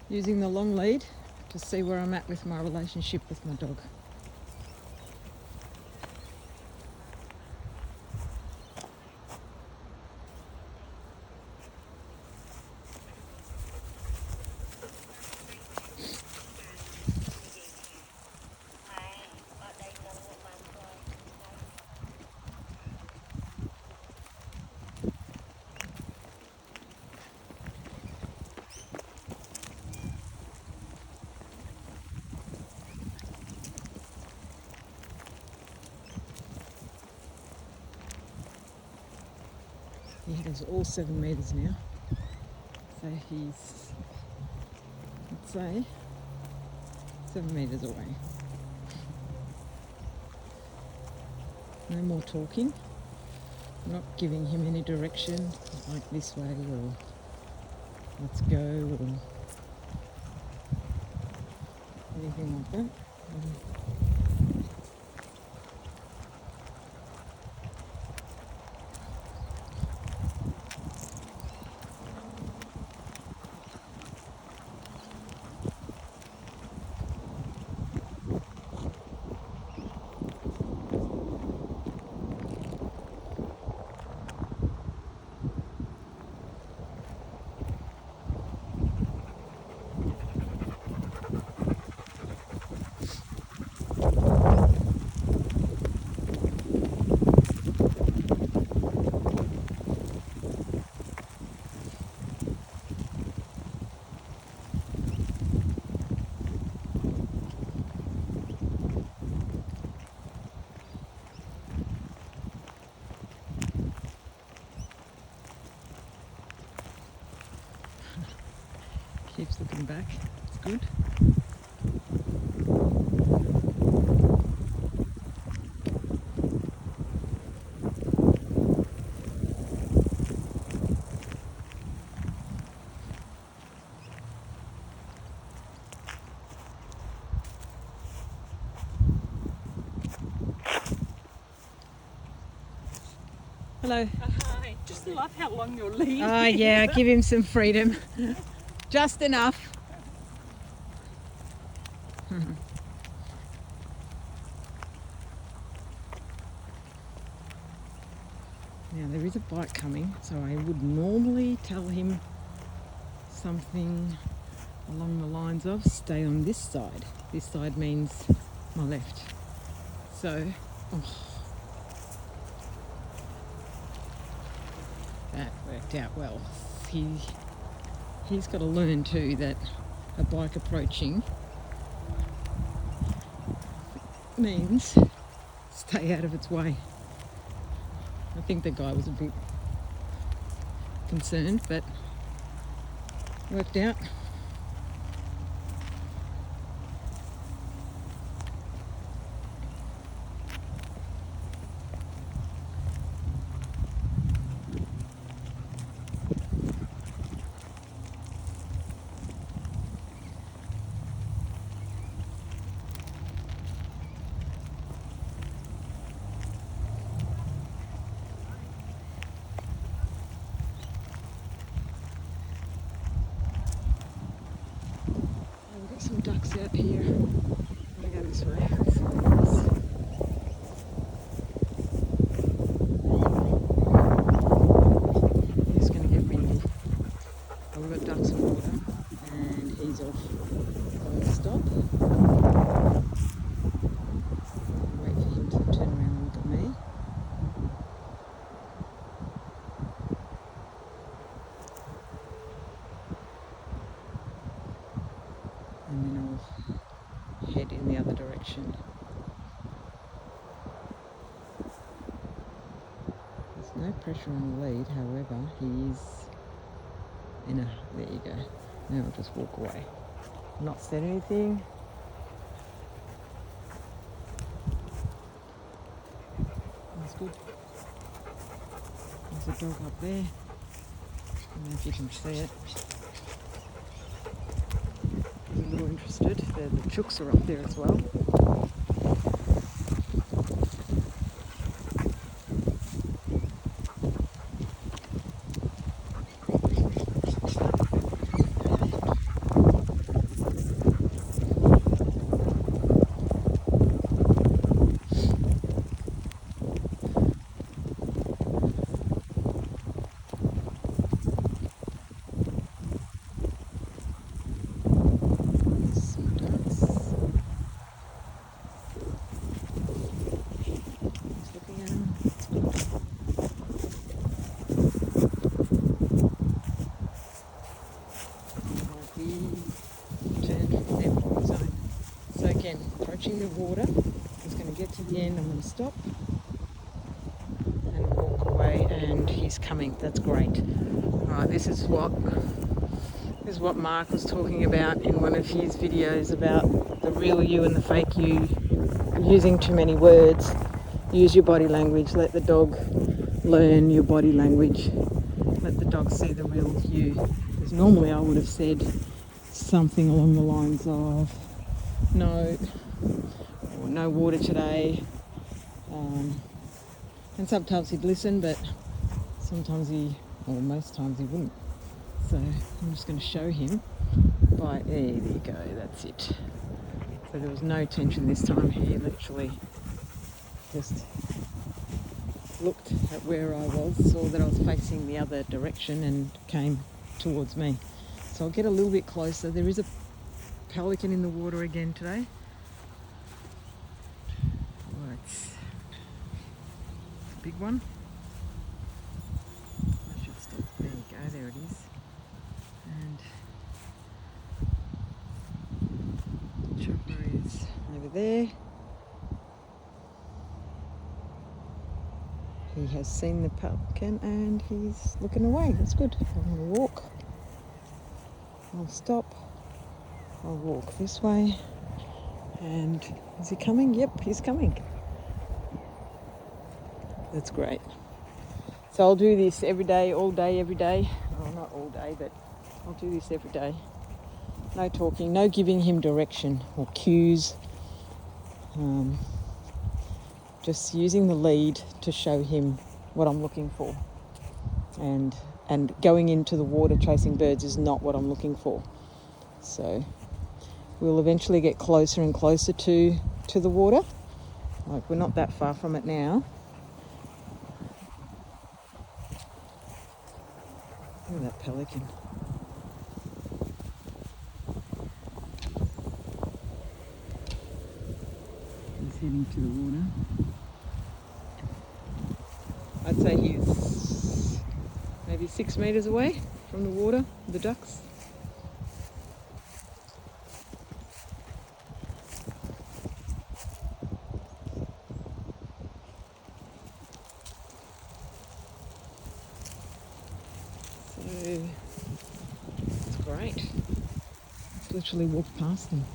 using the long lead to see where I'm at with my relationship with my dog. He has all 7 metres now, so he's, I'd say, 7 metres away. No more talking. I'm not giving him any direction, like this way or let's go or anything like that. Keeps looking back. It's good. Hello. Hi. Just love how long your lead Oh is. yeah, give him some freedom. Just enough. Now there is a bike coming, so I would normally tell him something along the lines of stay on this side. This side means my left. So, that worked out well. He's got to learn too that a bike approaching means stay out of its way. I think the guy was a bit concerned, but worked out. We've got some ducks out here. I'm gonna go this way. It's gonna get windy. Oh, we've got ducks in water, and he's off. I'll stop. Wait for him to turn around and look at me. And then I'll head in the other direction. There's no pressure on the lead, however, he's in a... There you go. Now I'll just walk away. Not said anything. That's good. There's a dog up there. I don't know if you can see it. He's a little interested. The chooks are up there as well. Again, I'm going to stop and walk away, and he's coming. That's great. Alright, this is what Mark was talking about in one of his videos about the real you and the fake you. Using too many words. Use your body language. Let the dog learn your body language. Let the dog see the real you. Because normally I would have said something along the lines of no, or no water today. And sometimes he'd listen, but sometimes most times he wouldn't. So I'm just going to show him by, there you go, that's it. So there was no tension this time. He literally just looked at where I was, saw that I was facing the other direction and came towards me. So I'll get a little bit closer. There is a pelican in the water again today. Oh, it's a big one. I should stop. There you go, there it is. And Chopper is over there. He has seen the pelican and he's looking away. That's good. I'm going to walk. I'll stop. I'll walk this way. And is he coming? Yep, he's coming. That's great. So I'll do this every day, all day, every day. Well, not all day, but I'll do this every day. No talking, no giving him direction or cues. Just using the lead to show him what I'm looking for. And going into the water chasing birds is not what I'm looking for. So we'll eventually get closer and closer to the water. Like, we're not that far from it now. Look at that pelican. He's heading to the water. I'd say he's maybe 6 metres away from the water, the ducks. So it's great. It's literally walked past them.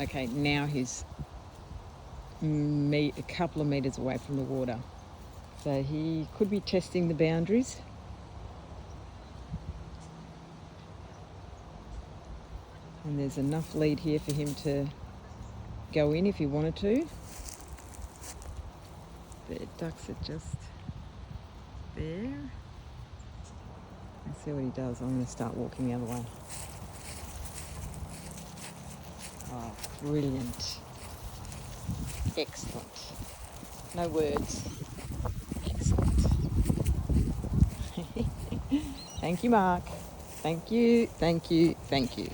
Okay, now he's a couple of metres away from the water. So he could be testing the boundaries. And there's enough lead here for him to go in if he wanted to. The ducks are just there. Let's see what he does. I'm going to start walking the other way. Oh, brilliant. Excellent. No words. Excellent. Thank you, Mark. Thank you, thank you, thank you.